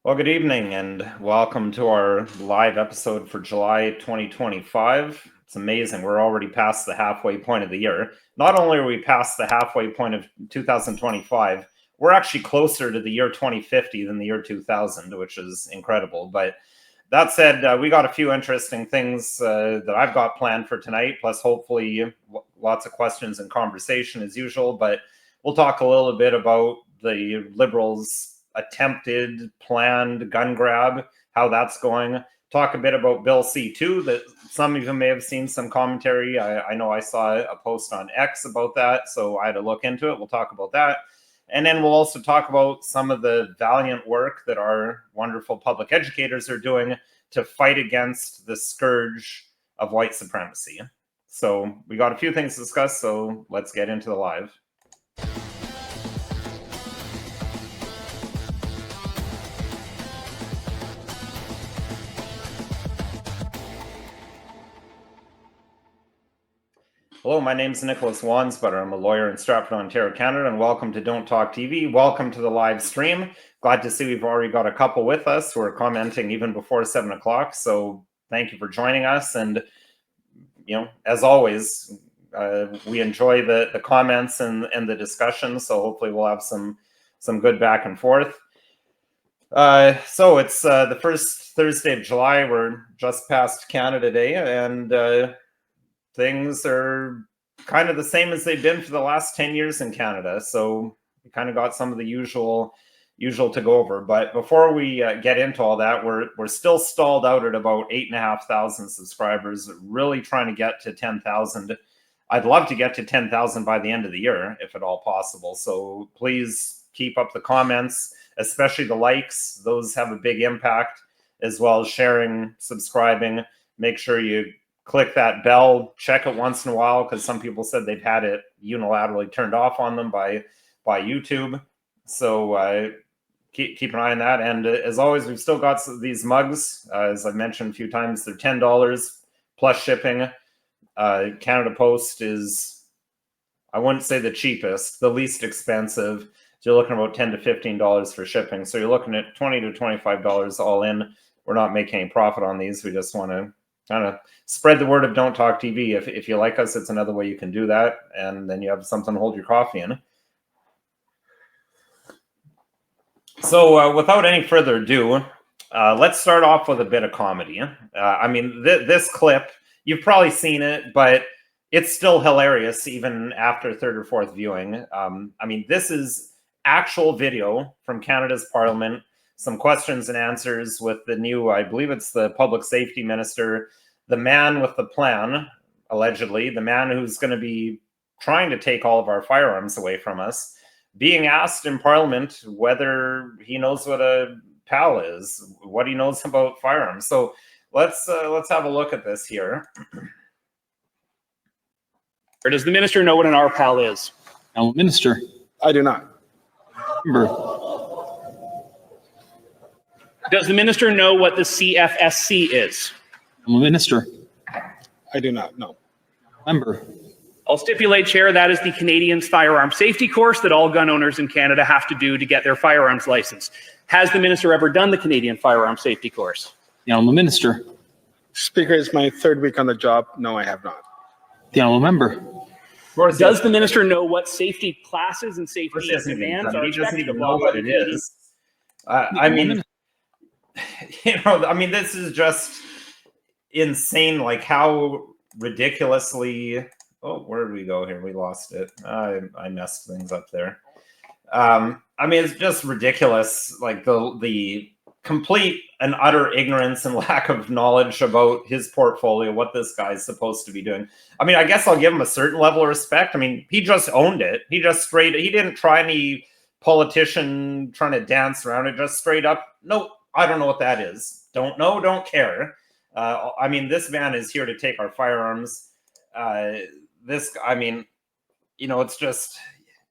Well, good evening and welcome to our live episode for July 2025. It's amazing. We're already past the halfway point of the year. Not only are we past the halfway point of 2025, we're actually closer to the year 2050 than the year 2000, which is incredible. But that said, we got a few interesting things that I've got planned for tonight, plus hopefully lots of questions and conversation as usual. But we'll talk a little bit about the Liberals' attempted planned gun grab, how that's going. Talk a bit about Bill C2, that some of you may have seen some commentary. I know I saw a post on X about that, so I had to look into it. We'll talk about that. And then we'll also talk about some of the valiant work that our wonderful public educators are doing to fight against the scourge of white supremacy. So we got a few things to discuss, so let's get into the live. Hello, my name is Nicholas Wansbutter. I'm a lawyer in Stratford, Ontario, Canada, and welcome to Don't Talk TV. Welcome to the live stream. Glad to see we've already got a couple with us who are commenting even before 7 o'clock. So thank you for joining us. And, you know, as always, we enjoy the comments and the discussion. So hopefully we'll have some good back and forth. So it's the first Thursday of July. We're just past Canada Day, and things are kind of the same as they've been for the last 10 years in Canada. So we kind of got some of the usual to go over. But before we get into all that, we're still stalled out at about 8,500 subscribers, really trying to get to 10,000. I'd love to get to 10,000 by the end of the year, if at all possible. So please keep up the comments, especially the likes. Those have a big impact, as well as sharing, subscribing. Make sure you click that bell, check it once in a while, because some people said they've had it unilaterally turned off on them by YouTube. So keep an eye on that. And as always, we've still got these mugs. As I've mentioned a few times, they're $10 plus shipping. Canada Post is, I wouldn't say the cheapest, the least expensive. So you're looking at about $10 to $15 for shipping. So you're looking at $20 to $25 all in. We're not making any profit on these. We just want to kind of spread the word of Don't Talk TV. If you like us, it's another way you can do that, and then you have something to hold your coffee in. So without any further ado, let's start off with a bit of comedy. I mean, this clip, you've probably seen it, but it's still hilarious even after third or fourth viewing. I mean, this is actual video from Canada's Parliament. Some questions and answers with the new, I believe it's the public safety minister, the man with the plan, allegedly, the man who's going to be trying to take all of our firearms away from us, being asked in Parliament whether he knows what a PAL is, what he knows about firearms. So let's have a look at this here. Or does the minister know what an RPAL is? No, Minister. I do not. Member. Does the minister know what the CFSC is? I'm a minister. I do not. No. Member. I'll stipulate, Chair, that is the Canadian firearm safety course that all gun owners in Canada have to do to get their firearms license. Has the minister ever done the Canadian firearm safety course? The Honourable Minister. Speaker, it's my third week on the job. No, I have not. The Honourable Member. Does the minister know what safety classes and safety demands are He doesn't expected even of know all what it is. I mean, you know, I mean, this is just insane. Like how ridiculously. Oh, where did we go here? We lost it. I messed things up there. I mean, it's just ridiculous. Like the complete and utter ignorance and lack of knowledge about his portfolio, what this guy's supposed to be doing. I mean, I guess I'll give him a certain level of respect. I mean, he just owned it. He didn't try any politician trying to dance around it. Just straight up, nope, I don't know what that is. Don't know, don't care. I mean, this man is here to take our firearms. I mean, you know, it's just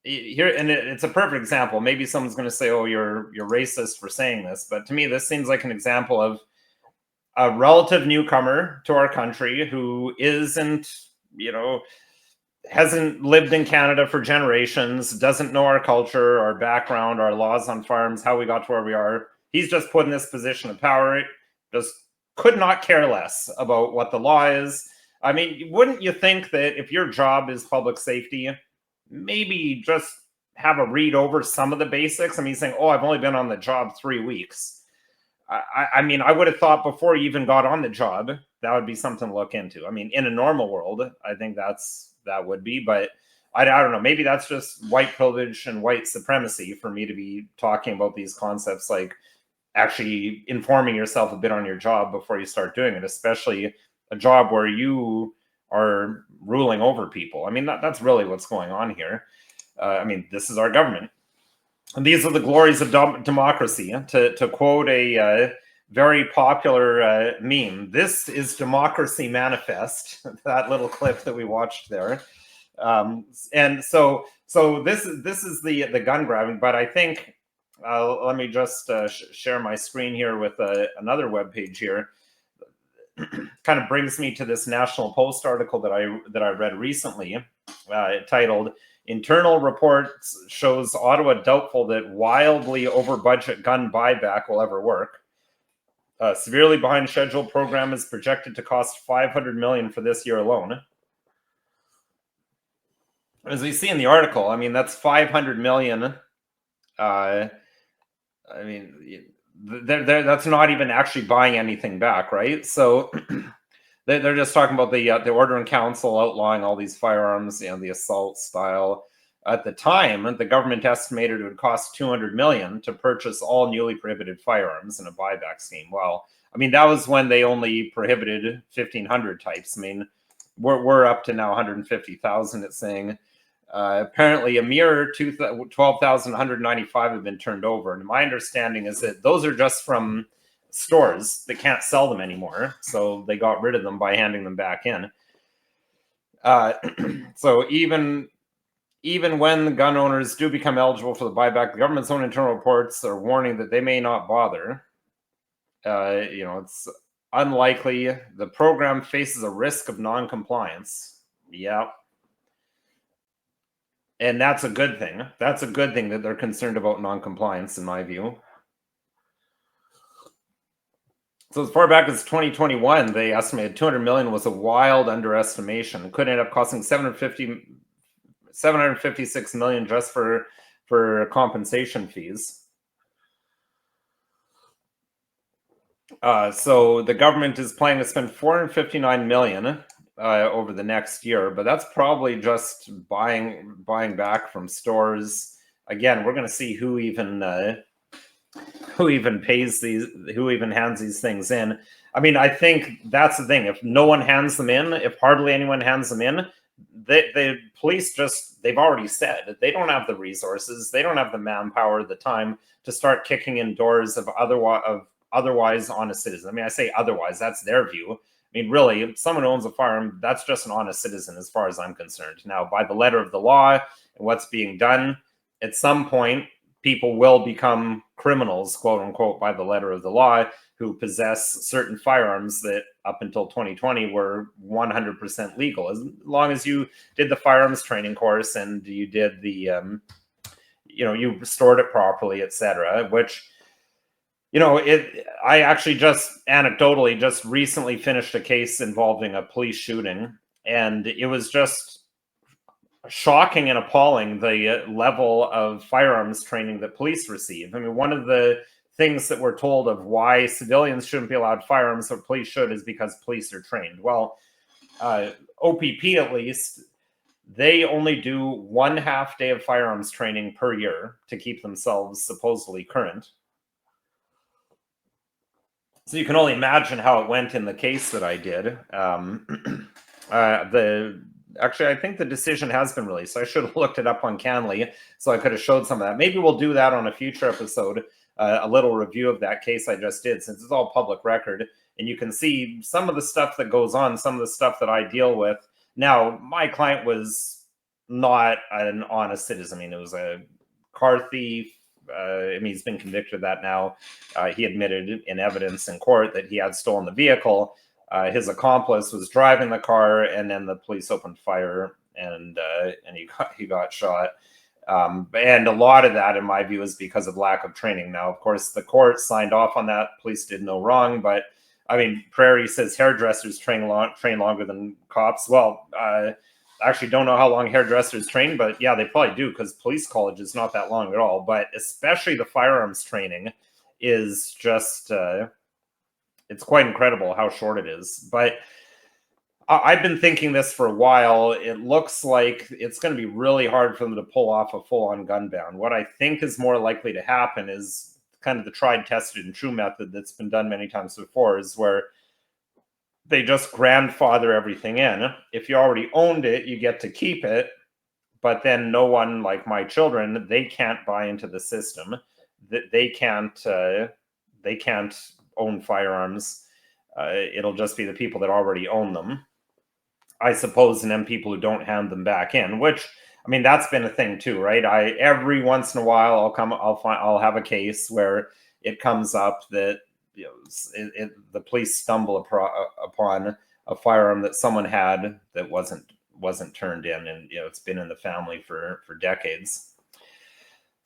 here, and it's a perfect example. Maybe someone's going to say, "Oh, you're racist for saying this," but to me, this seems like an example of a relative newcomer to our country who isn't, you know, hasn't lived in Canada for generations, doesn't know our culture, our background, our laws on firearms, how we got to where we are. he's just put in this position of power, just could not care less about what the law is. I mean, wouldn't you think that if your job is public safety, maybe just have a read over some of the basics? I mean, saying, oh, I've only been on the job 3 weeks. I mean, I would have thought before you even got on the job, that would be something to look into. I mean, in a normal world, I think that would be, but I don't know. Maybe that's just white privilege and white supremacy for me to be talking about these concepts, like actually informing yourself a bit on your job before you start doing it, especially a job where you are ruling over people. I mean, that's really what's going on here. I mean, this is our government. And these are the glories of democracy. To quote a very popular meme, this is Democracy Manifest, that little clip that we watched there. And so this is the gun grabbing, but I think, let me just share my screen here with another webpage here. Kind of brings me to this National Post article that I read recently, titled "Internal Reports Shows Ottawa Doubtful That Wildly Over Budget Gun Buyback Will Ever Work. Severely behind schedule program is projected to cost $500 million for this year alone." As we see in the article, I mean, that's $500 million. I mean, that's not even actually buying anything back, right? So they're just talking about the Order in Council outlawing all these firearms, the assault style. At the time, the government estimated it would cost $200 million to purchase all newly prohibited firearms in a buyback scheme. Well, I mean, that was when they only prohibited 1,500 types. I mean, we're up to now 150,000. It's saying. Apparently, a mere 12,195 have been turned over. And my understanding is that those are just from stores that can't sell them anymore. So they got rid of them by handing them back in. So even when the gun owners do become eligible for the buyback, the government's own internal reports are warning that they may not bother. It's unlikely. The program faces a risk of non-compliance. Yeah. And that's a good thing. That's a good thing that they're concerned about non-compliance, in my view. So as far back as 2021, they estimated $200 million was a wild underestimation. It could end up costing $756 million just for compensation fees. So the government is planning to spend $459 million over the next year, but that's probably just buying back from stores. Again, we're going to see who even hands these things in. I mean, I think that's the thing. If no one hands them in, if hardly anyone hands them in, the police they've already said they don't have the resources, they don't have the manpower, the time to start kicking in doors of otherwise honest citizens. I mean, I say otherwise, that's their view. I mean, really, if someone owns a firearm, that's just an honest citizen as far as I'm concerned. Now, by the letter of the law and what's being done, at some point, people will become criminals, quote unquote, by the letter of the law, who possess certain firearms that up until 2020 were 100% legal. As long as you did the firearms training course and you did the, you stored it properly, etc., which... I actually just anecdotally just recently finished a case involving a police shooting, and it was just shocking and appalling the level of firearms training that police receive. I mean, one of the things that we're told of why civilians shouldn't be allowed firearms but police should is because police are trained. Well, OPP at least, they only do 1/2 day of firearms training per year to keep themselves supposedly current. So you can only imagine how it went in the case that I did. Actually, I think the decision has been released. I should have looked it up on Canley so I could have showed some of that. Maybe we'll do that on a future episode, a little review of that case I just did, since it's all public record. And you can see some of the stuff that goes on, some of the stuff that I deal with. Now, my client was not an honest citizen. I mean, it was a car thief. I mean, he's been convicted of that now. He admitted in evidence in court that he had stolen the vehicle. His accomplice was driving the car, and then the police opened fire, and he got shot. And a lot of that, in my view, is because of lack of training. Now, of course, the court signed off on that. Police did no wrong, but I mean, Prairie says hairdressers train longer than cops. Well, actually don't know how long hairdressers train, but yeah, they probably do, because police college is not that long at all. But especially the firearms training is just, it's quite incredible how short it is. But I've been thinking this for a while. It looks like it's going to be really hard for them to pull off a full-on gun ban. What I think is more likely to happen is kind of the tried, tested, and true method that's been done many times before, is where they just grandfather everything in. If you already owned it, you get to keep it, but then no one, like my children, they can't buy into the system. They can't own firearms. It'll just be the people that already own them, I suppose, and then people who don't hand them back in, which, I mean, that's been a thing too, right? Every once in a while I'll have a case where it comes up that, you know, the police stumble upon a firearm that someone had that wasn't turned in, and you know, it's been in the family for decades.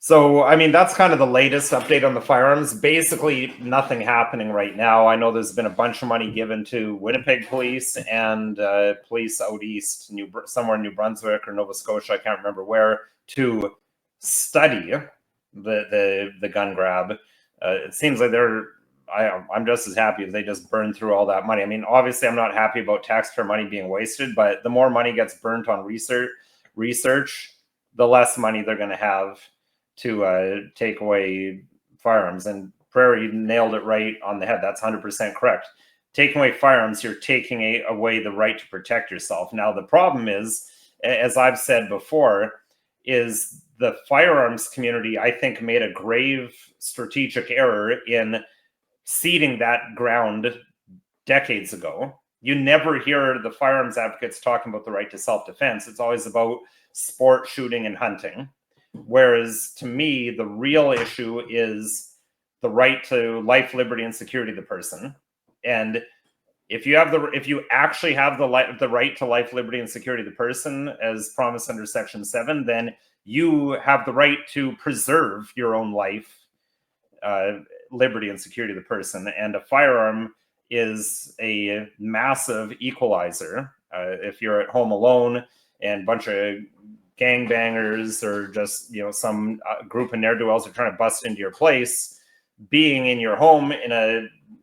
So, I mean, that's kind of the latest update on the firearms. Basically, nothing happening right now. I know there's been a bunch of money given to Winnipeg police and police out east, somewhere in New Brunswick or Nova Scotia, I can't remember where, to study the gun grab. It seems like I'm just as happy if they just burn through all that money. I mean, obviously, I'm not happy about taxpayer money being wasted, but the more money gets burnt on research, the less money they're going to have to take away firearms. And Prairie nailed it right on the head. That's 100% correct. Taking away firearms, you're taking away the right to protect yourself. Now, the problem is, as I've said before, is the firearms community, I think, made a grave strategic error in ceding that ground decades ago. You never hear the firearms advocates talking about the right to self-defense. It's always about sport, shooting, and hunting. Whereas to me, the real issue is the right to life, liberty, and security of the person. And if you actually have the right to life, liberty, and security of the person, as promised under Section 7, then you have the right to preserve your own life, liberty, and security of the person. And a firearm is a massive equalizer. If you're at home alone and a bunch of gangbangers or just, you know, some group of ne'er-do-wells are trying to bust into your place, being in your home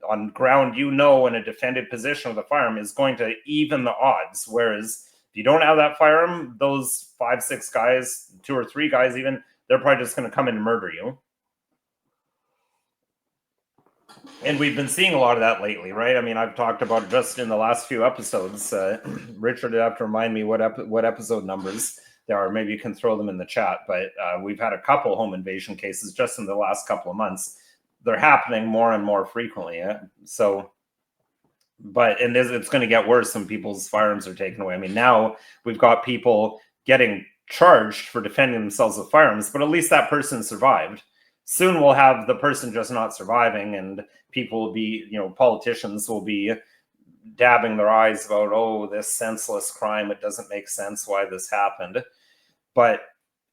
on ground, you know, in a defended position with a firearm is going to even the odds. Whereas if you don't have that firearm, those 5-6 guys, 2 or 3 guys even, they're probably just going to come in and murder you. And we've been seeing a lot of that lately, right? I mean, I've talked about it just in the last few episodes. Richard would have to remind me what episode numbers there are. Maybe you can throw them in the chat. But we've had a couple home invasion cases just in the last couple of months. They're happening more and more frequently. So, and it's going to get worse when people's firearms are taken away. I mean, now we've got people getting charged for defending themselves with firearms, but at least that person survived. Soon we'll have the person just not surviving, and people will be, you know, politicians will be dabbing their eyes about, oh, this senseless crime. It doesn't make sense why this happened. But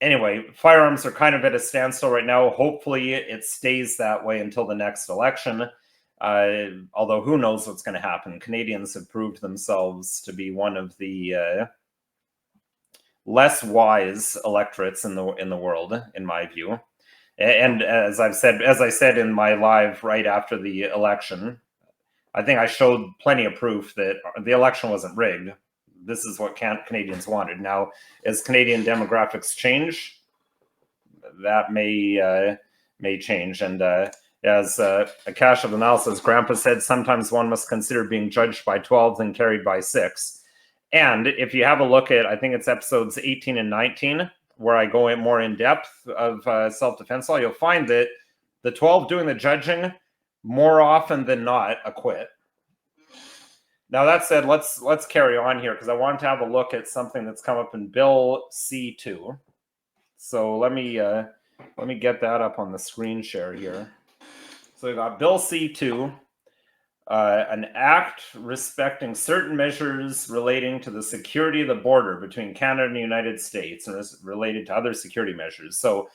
anyway, firearms are kind of at a standstill right now. Hopefully it stays that way until the next election. Although who knows what's going to happen. Canadians have proved themselves to be one of the less wise electorates in the world, in my view. And as I said in my live right after the election, I think I showed plenty of proof that the election wasn't rigged. This is what Canadians wanted. Now, as Canadian demographics change, that may change. And as Akash of the Nile says, Grandpa said, sometimes one must consider being judged by 12 than carried by 6. And if you have a look at, I think it's episodes 18 and 19, where I go in more in depth of self-defense law, you'll find that the 12 doing the judging more often than not acquit. Now that said, let's carry on here, because I wanted to have a look at something that's come up in Bill C2. So let me get that up on the screen share here. So we got Bill C2. an act respecting certain measures relating to the security of the border between Canada and the United States and is related to other security measures. So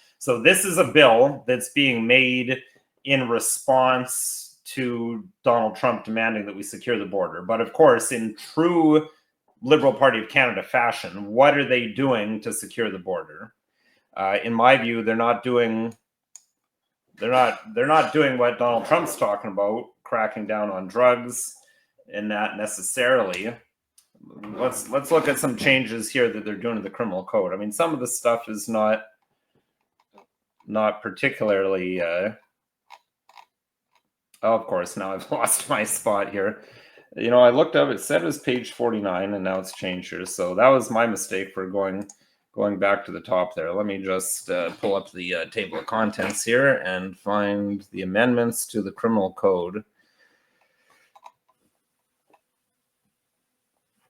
this is a bill that's being made in response to Donald Trump demanding that we secure the border. But of course, in true Liberal Party of Canada fashion, what are they doing to secure the border? In my view, they're not doing what Donald Trump's talking about, cracking down on drugs and not necessarily. Let's look at some changes here that they're doing to the criminal code. I mean, some of the stuff is not particularly oh, of course, now I've lost my spot here. You know, I looked up, it said it was page 49 and now it's changed here. So that was my mistake for going back to the top there. Let me just pull up the table of contents here and find the amendments to the criminal code.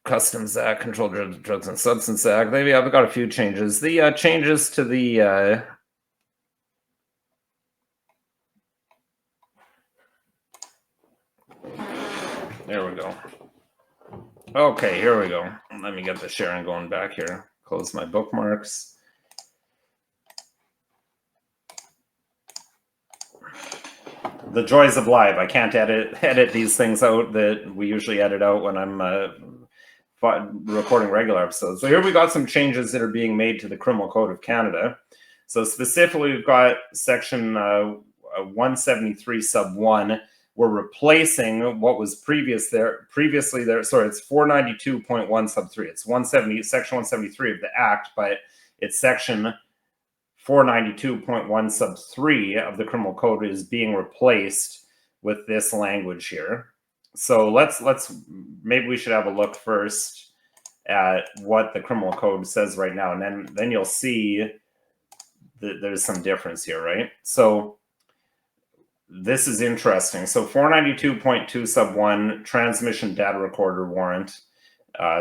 Customs Act, Controlled Drugs and Substance Act. Maybe I've got a few changes. The changes to the there we go. Okay, here we go. Let me get the sharing going back here. Close my bookmarks. The joys of live. I can't edit these things out that we usually edit out when I'm recording regular episodes. So here we got some changes that are being made to the Criminal Code of Canada. So specifically, we've got section 173 sub 1. We're replacing what was previously there. Sorry, it's 492.1 sub 3. It's section 173 of the Act, but it's section 492.1 sub 3 of the Criminal Code is being replaced with this language here. So maybe we should have a look first at what the Criminal Code says right now, and then you'll see that there's some difference here, right? So this is interesting. So 492.2 sub 1, transmission data recorder warrant.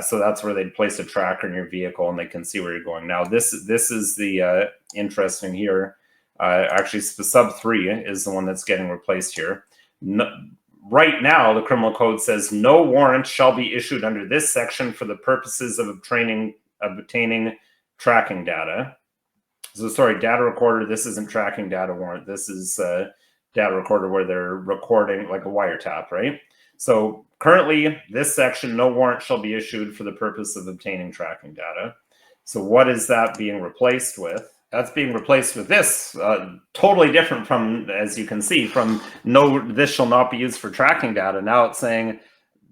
So that's where they'd place a tracker in your vehicle and they can see where you're going. Now this is the interesting here. Actually, sub 3 is the one that's getting replaced here. Right now, the criminal code says no warrant shall be issued under this section for the purposes of obtaining tracking data. So sorry, data recorder. This isn't tracking data warrant. This is data recorder where they're recording like a wiretap, right? So currently, this section, no warrant shall be issued for the purpose of obtaining tracking data. So what is that being replaced with? That's being replaced with this, totally different from, as you can see, from no, this shall not be used for tracking data. Now it's saying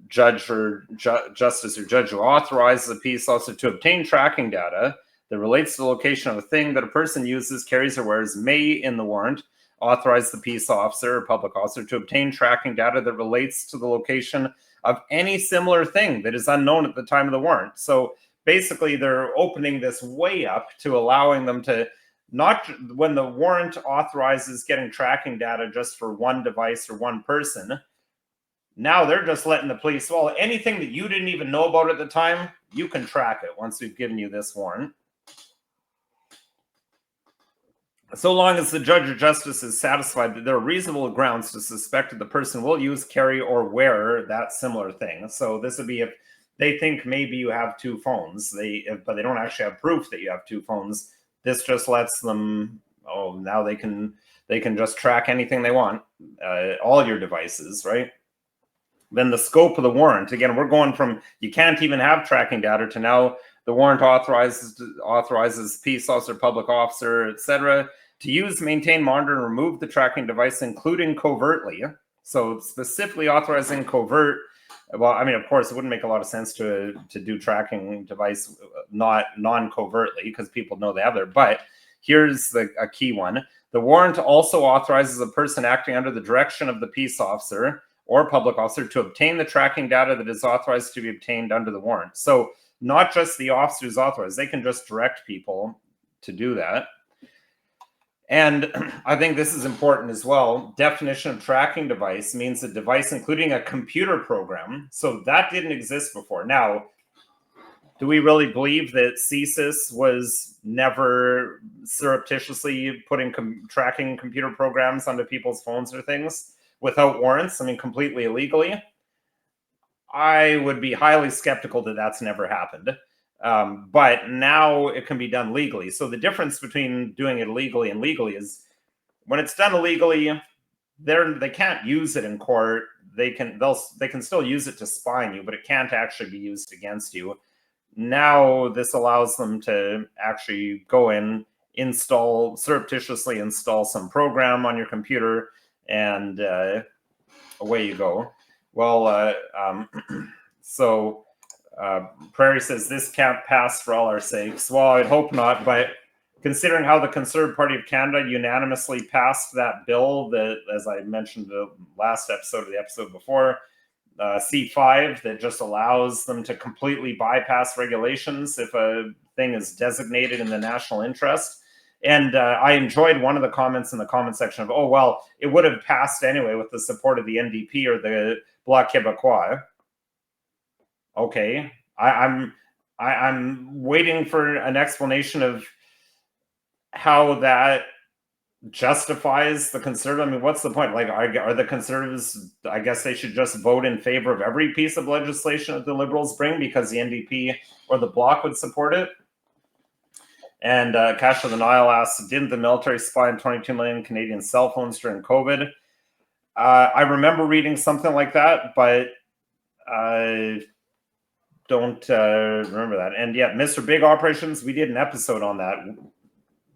judge or justice or judge who authorizes a peace officer to obtain tracking data that relates to the location of a thing that a person uses, carries, or wears may, in the warrant, authorize the peace officer or public officer to obtain tracking data that relates to the location of any similar thing that is unknown at the time of the warrant. So basically, they're opening this way up to allowing them to not, when the warrant authorizes getting tracking data just for one device or one person, now they're just letting the police, well, anything that you didn't even know about at the time, you can track it once we've given you this warrant. So long as the judge or justice is satisfied that there are reasonable grounds to suspect that the person will use, carry, or wear that similar thing. So this would be if they think maybe you have two phones, but they don't actually have proof that you have two phones. This just lets them, now they can just track anything they want, all your devices, right? Then the scope of the warrant, again, we're going from you can't even have tracking data to now the warrant authorizes peace officer, public officer, etc., to use, maintain, monitor, and remove the tracking device, including covertly. So specifically authorizing covert. Well, I mean, of course, it wouldn't make a lot of sense to do tracking device not non-covertly because people know they have there. But here's a key one. The warrant also authorizes a person acting under the direction of the peace officer or public officer to obtain the tracking data that is authorized to be obtained under the warrant. So not just the officer who's authorized, they can just direct people to do that. And I think this is important as well. Definition of tracking device means a device including a computer program. So that didn't exist before. Now, do we really believe that CSIS was never surreptitiously putting tracking computer programs onto people's phones or things? without warrants, I mean, completely illegally, I would be highly skeptical that that's never happened. But now it can be done legally. So the difference between doing it illegally and legally is when it's done illegally, they can't use it in court. They can still use it to spy on you, but it can't actually be used against you. Now this allows them to actually go in, surreptitiously install some program on your computer, and away you go. Well, so Prairie says this can't pass for all our sakes. Well, I'd hope not, but considering how the Conservative Party of Canada unanimously passed that bill that, as I mentioned the last episode of the episode before, C5, that just allows them to completely bypass regulations if a thing is designated in the national interest. And I enjoyed one of the comments in the comment section of, oh, well, it would have passed anyway with the support of the NDP or the Bloc Québécois. Okay, I'm waiting for an explanation of how that justifies the Conservative. I mean, what's the point? Like, are the Conservatives, I guess they should just vote in favor of every piece of legislation that the Liberals bring because the NDP or the Bloc would support it? And Cash of the Nile asks, didn't the military spy on 22 million Canadian cell phones during COVID? I remember reading something like that, but I don't remember that. And yet, Mr. Big Operations, we did an episode on that.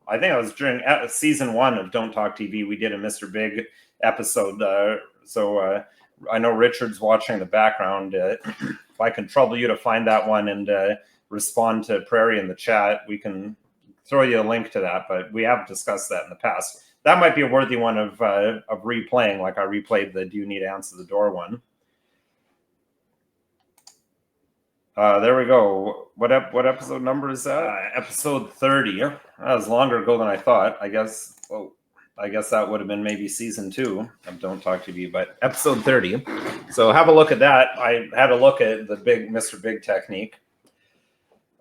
I think it was during season 1 of Don't Talk TV. We did a Mr. Big episode. So I know Richard's watching in the background. If I can trouble you to find that one and respond to Prairie in the chat, we can throw you a link to that. But we have discussed that in the past. That might be a worthy one of replaying, like I replayed the Do You Need to Answer the Door one. There we go. What episode number is that? Episode 30. That was longer ago than I thought. I guess that would have been maybe season 2 of Don't Talk TV, but episode 30. So have a look at that. I had a look at the big Mr. Big technique.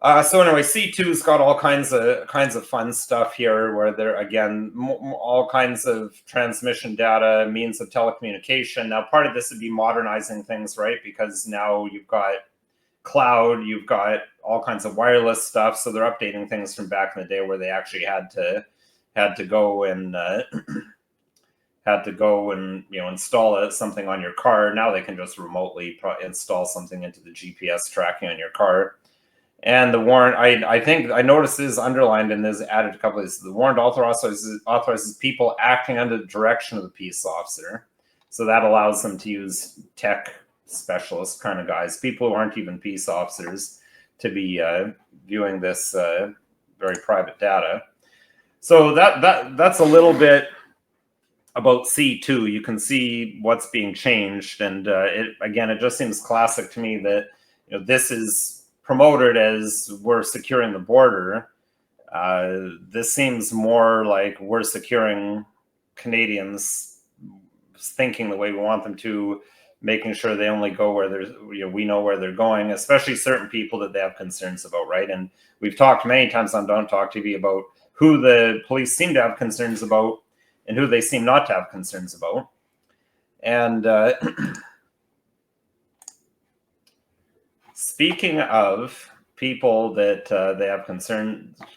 So anyway, C2's got all kinds of fun stuff here, where there again all kinds of transmission data, means of telecommunication. Now, part of this would be modernizing things, right? Because now you've got cloud, you've got all kinds of wireless stuff, so they're updating things from back in the day where they actually had to go and install something on your car. Now they can just remotely install something into the GPS tracking on your car. And the warrant, I think I noticed is underlined and is added a couple of these. The warrant authorizes people acting under the direction of the peace officer, so that allows them to use tech specialist kind of guys, people who aren't even peace officers, to be viewing this very private data. So that's a little bit about C2. You can see what's being changed, and it just seems classic to me that this is promoted as we're securing the border. This seems more like we're securing Canadians thinking the way we want them to, making sure they only go where there's, we know where they're going, especially certain people that they have concerns about, right? And we've talked many times on Don't Talk TV about who the police seem to have concerns about and who they seem not to have concerns about. And speaking of people that they have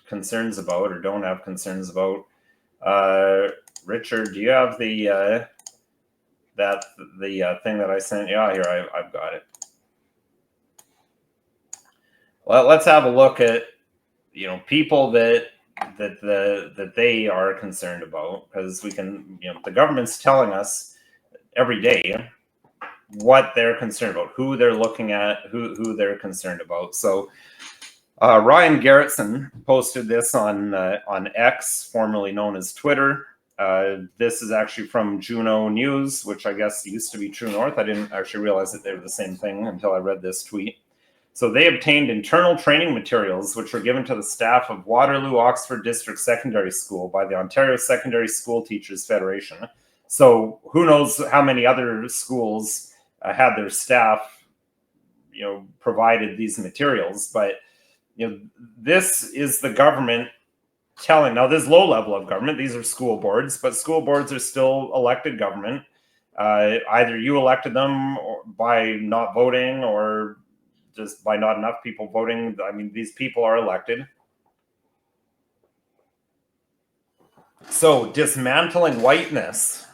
concerns about or don't have concerns about, Richard, do you have the thing that I sent you? Yeah, here I've got it. Well, let's have a look at people that they are concerned about, because we can the government's telling us every day what they're concerned about, who they're looking at, who they're concerned about. So Ryan Garrettson posted this on X, formerly known as Twitter. This is actually from Juno News, which I guess used to be True North. I didn't actually realize that they were the same thing until I read this tweet. So they obtained internal training materials which were given to the staff of Waterloo Oxford District Secondary School by the Ontario Secondary School Teachers Federation. So who knows how many other schools had their staff, provided these materials. But this is the government telling. Now, this low level of government, these are school boards, but school boards are still elected government. Either you elected them by not voting or just by not enough people voting. I mean, these people are elected. So dismantling whiteness,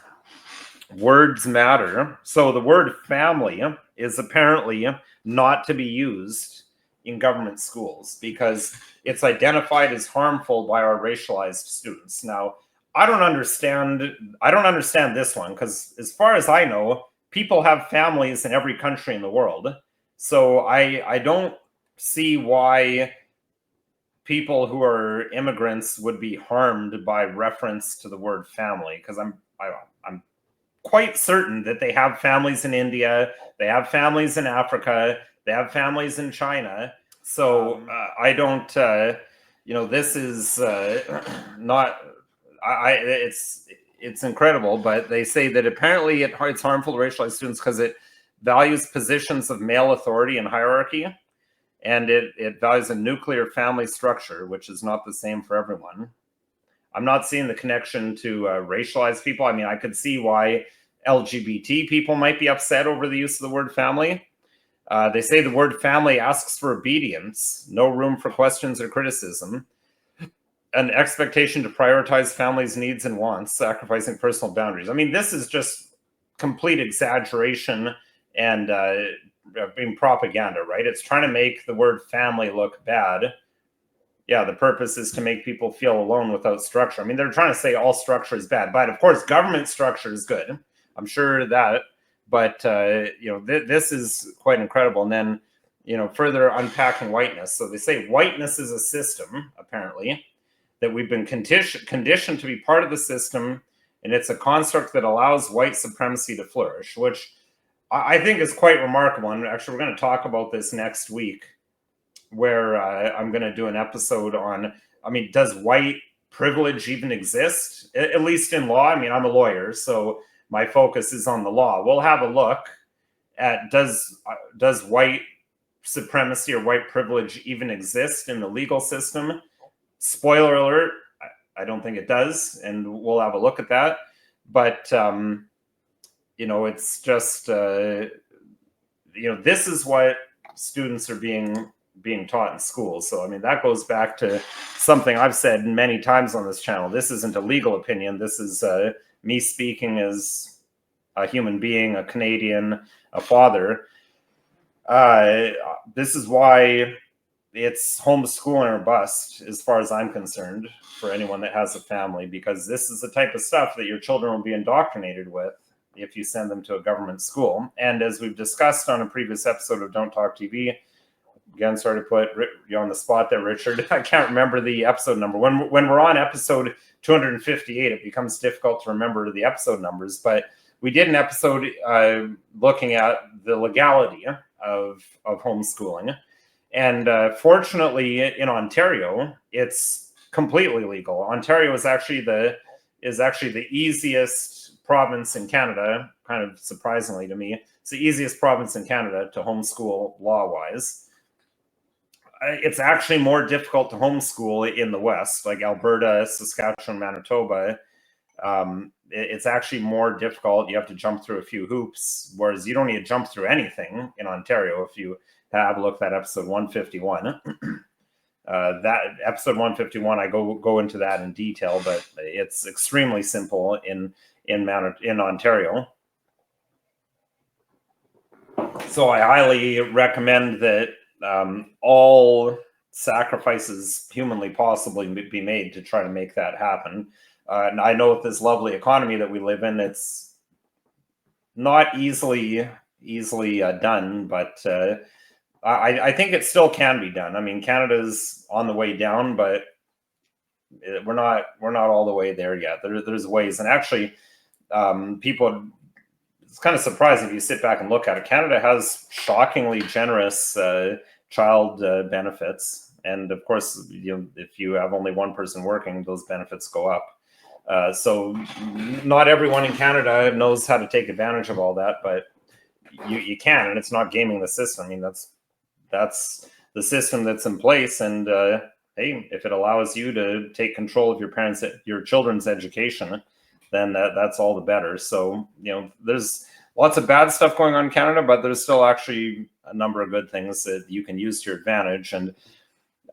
words matter. So the word family is apparently not to be used in government schools because it's identified as harmful by our racialized students. Now, I don't understand this one because as far as I know, people have families in every country in the world. So I don't see why people who are immigrants would be harmed by reference to the word family, because I'm quite certain that they have families in India, they have families in Africa, they have families in China. So I don't, this is not. It's incredible, but they say that apparently it's harmful to racialized students because it values positions of male authority and hierarchy, and it values a nuclear family structure, which is not the same for everyone. I'm not seeing the connection to racialized people. I mean, I could see why LGBT people might be upset over the use of the word family. They say the word family asks for obedience, no room for questions or criticism, an expectation to prioritize families' needs and wants, sacrificing personal boundaries. I mean, this is just complete exaggeration and being propaganda, right? It's trying to make the word family look bad. Yeah, the purpose is to make people feel alone without structure. I mean, they're trying to say all structure is bad, but of course, government structure is good. I'm sure that, but this is quite incredible. And then, further unpacking whiteness. So they say whiteness is a system, apparently, that we've been conditioned to be part of the system, and it's a construct that allows white supremacy to flourish, which I think is quite remarkable. And actually, we're going to talk about this next week, where I'm going to do an episode on, I mean, does white privilege even exist? At least in law. I mean, I'm a lawyer, so my focus is on the law. We'll have a look at does white supremacy or white privilege even exist in the legal system? Spoiler alert, I don't think it does, and we'll have a look at that. But it's just this is what students are being taught in school. So I mean, that goes back to something I've said many times on this channel. This isn't a legal opinion. This is me speaking as a human being, a Canadian, a father. This is why it's homeschooling or bust, as far as I'm concerned, for anyone that has a family, because this is the type of stuff that your children will be indoctrinated with if you send them to a government school. And as we've discussed on a previous episode of Don't Talk TV, again, sorry to put you on the spot there, Richard. I can't remember the episode number. When we're on episode 258, it becomes difficult to remember the episode numbers. But we did an episode looking at the legality of homeschooling. And fortunately, in Ontario, it's completely legal. Ontario is actually the easiest province in Canada, kind of surprisingly to me. It's the easiest province in Canada to homeschool law-wise. It's actually more difficult to homeschool in the West, like Alberta, Saskatchewan, Manitoba. It's actually more difficult. You have to jump through a few hoops, whereas you don't need to jump through anything in Ontario. If you have a look at episode 151, that episode 151, I go into that in detail, but it's extremely simple in Ontario. So I highly recommend that all sacrifices humanly possibly be made to try to make that happen. And I know with this lovely economy that we live in, it's not easily done, but I think it still can be done. I mean, Canada's on the way down, but we're not all the way there yet. There's ways, and actually, people. It's kind of surprising if you sit back and look at it. Canada has shockingly generous child benefits, and of course, if you have only one person working, those benefits go up. So not everyone in Canada knows how to take advantage of all that, but you can, and it's not gaming the system. I mean, that's the system that's in place, and hey, if it allows you to take control of your children's education, then that's all the better. So, there's lots of bad stuff going on in Canada, but there's still actually a number of good things that you can use to your advantage. And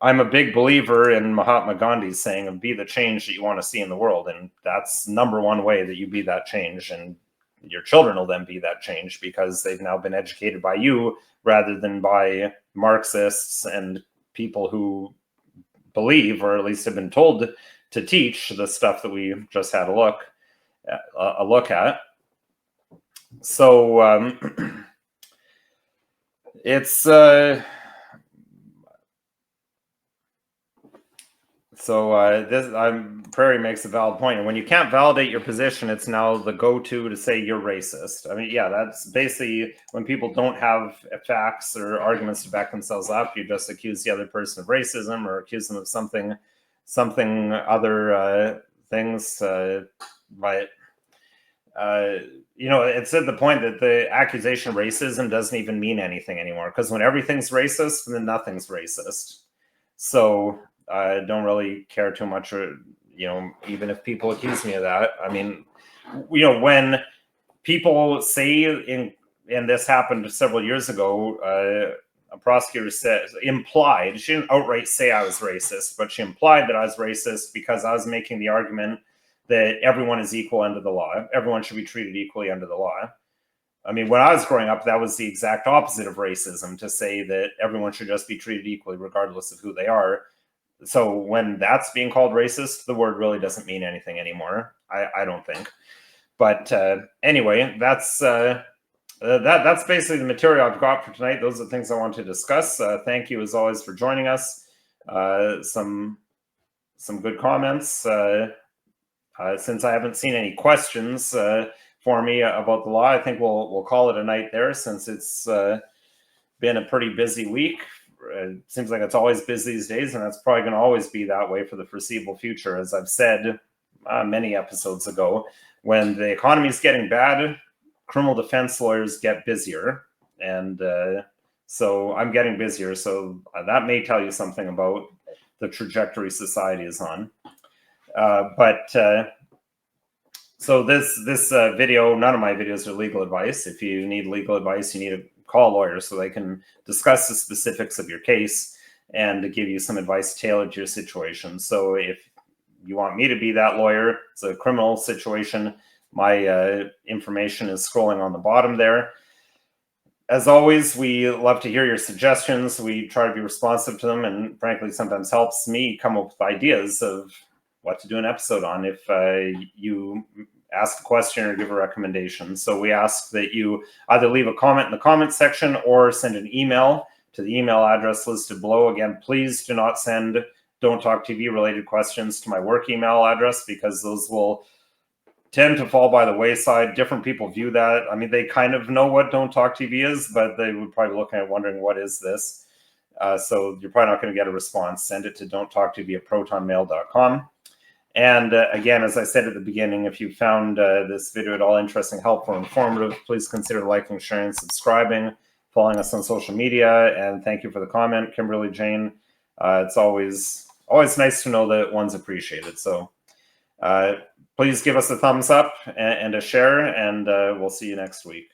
I'm a big believer in Mahatma Gandhi's saying, be the change that you want to see in the world. And that's number one way that you be that change. And your children will then be that change because they've now been educated by you rather than by Marxists and people who believe, or at least have been told to teach, the stuff that we just had a look at. So it's Prairie makes a valid point. And when you can't validate your position, it's now the go-to to say you're racist. I mean, yeah, that's basically when people don't have facts or arguments to back themselves up, you just accuse the other person of racism or accuse them of something other things. But it's at the point that the accusation of racism doesn't even mean anything anymore, because when everything's racist, then nothing's racist. So I don't really care too much, even if people accuse me of that. I mean, when people say, and this happened several years ago, a prosecutor implied, she didn't outright say I was racist, but she implied that I was racist because I was making the argument that everyone is equal under the law. Everyone should be treated equally under the law. I mean, when I was growing up, that was the exact opposite of racism, to say that everyone should just be treated equally regardless of who they are. So when that's being called racist, the word really doesn't mean anything anymore, I don't think. But anyway, that's basically the material I've got for tonight. Those are the things I want to discuss. Thank you, as always, for joining us. Some good comments. Since I haven't seen any questions for me about the law, I think we'll call it a night there, since it's been a pretty busy week. It seems like it's always busy these days, and that's probably going to always be that way for the foreseeable future. As I've said many episodes ago, when the economy is getting bad, criminal defense lawyers get busier, and so I'm getting busier. So that may tell you something about the trajectory society is on. So this video, none of my videos are legal advice. If you need legal advice, you need to call a lawyer so they can discuss the specifics of your case and to give you some advice tailored to your situation. So if you want me to be that lawyer, it's a criminal situation, my information is scrolling on the bottom there. As always, we love to hear your suggestions. We try to be responsive to them, and frankly, sometimes helps me come up with ideas of what to do an episode on if you ask a question or give a recommendation. So we ask that you either leave a comment in the comment section or send an email to the email address listed below. Again, please do not send Don't Talk TV related questions to my work email address, because those will tend to fall by the wayside. Different people view that. I mean, they kind of know what Don't Talk TV is, but they would probably look at it wondering, what is this? So you're probably not going to get a response. Send it to don'ttalktv@protonmail.com. And again, as I said at the beginning, if you found this video at all interesting, helpful, informative, please consider liking, sharing, subscribing, following us on social media. And thank you for the comment, Kimberly Jane. It's always nice to know that one's appreciated. So please give us a thumbs up and a share, and we'll see you next week.